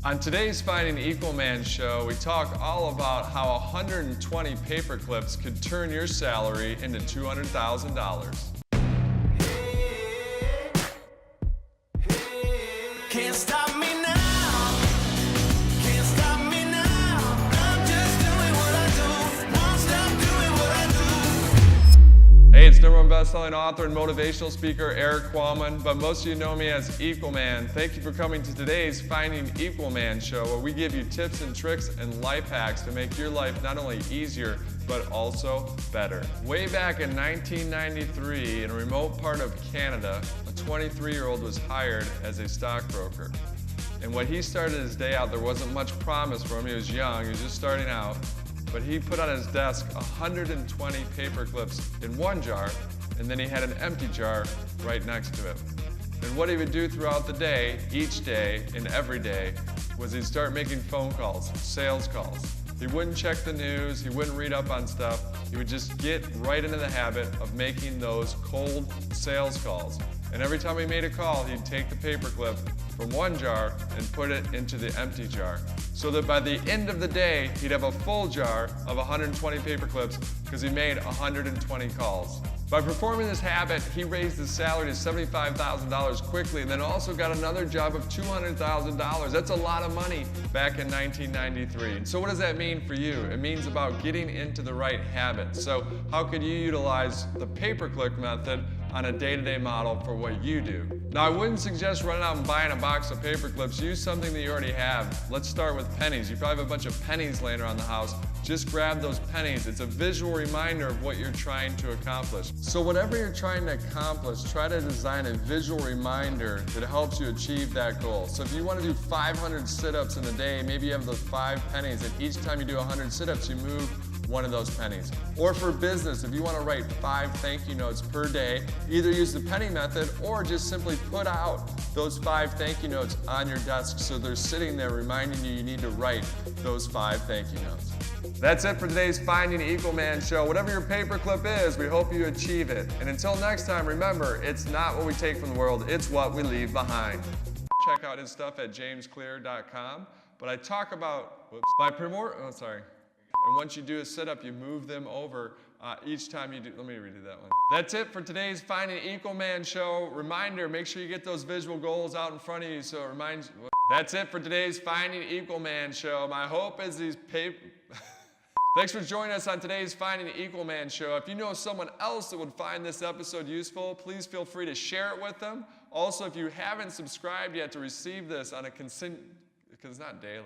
On today's Finding Equalman show, we talk all about how 120 paper clips could turn your salary into $200,000. Can't stop me now. Can't stop me now. I'm just doing what I do. Won't stop doing what I do. Hey, it's #1 best-selling author and motivational speaker Erik Qualman, but most of you know me as Equalman. Thank you for coming to today's Finding Equalman show, where we give you tips and tricks and life hacks to make your life not only easier, but also better. Way back in 1993, in a remote part of Canada, a 23-year-old was hired as a stockbroker. And when he started his day out, there wasn't much promise for him. He was young, he was just starting out. But he put on his desk 120 paper clips in one jar, and then he had an empty jar right next to it. And what he would do throughout the day, each day and every day, was he'd start making phone calls, sales calls. He wouldn't check the news, he wouldn't read up on stuff. He would just get right into the habit of making those cold sales calls. And every time he made a call, he'd take the paperclip from one jar and put it into the empty jar, so that by the end of the day, he'd have a full jar of 120 paper clips because he made 120 calls. By performing this habit, he raised his salary to $75,000 quickly, and then also got another job of $200,000. That's a lot of money back in 1993. So what does that mean for you? It means about getting into the right habit. So how could you utilize the pay-per-click method on a day-to-day model for what you do? Now, I wouldn't suggest running out and buying a box of paper clips. Use something that you already have. Let's start with pennies. You probably have a bunch of pennies laying around the house. Just grab those pennies. It's a visual reminder of what you're trying to accomplish. So whatever you're trying to accomplish, try to design a visual reminder that helps you achieve that goal. So if you want to do 500 sit-ups in a day, maybe you have those 5 pennies, and each time you do 100 sit-ups, you move one of those pennies. Or for business, if you want to write 5 thank you notes per day, either use the penny method or just simply put out those 5 thank you notes on your desk so they're sitting there reminding you need to write those 5 thank you notes. That's it for today's Finding Equalman show. Whatever your paperclip is, we hope you achieve it. And until next time, remember, it's not what we take from the world, it's what we leave behind. Check out his stuff at jamesclear.com. But I talk about, and once you do a sit-up, you move them over each time you do. Let me redo that one. That's it for today's Finding Equalman show. Reminder, make sure you get those visual goals out in front of you so it reminds you. That's it for today's Finding Equalman show. My hope is these Thanks for joining us on today's Finding Equalman show. If you know someone else that would find this episode useful, please feel free to share it with them. Also, if you haven't subscribed yet to receive this on a because it's not daily.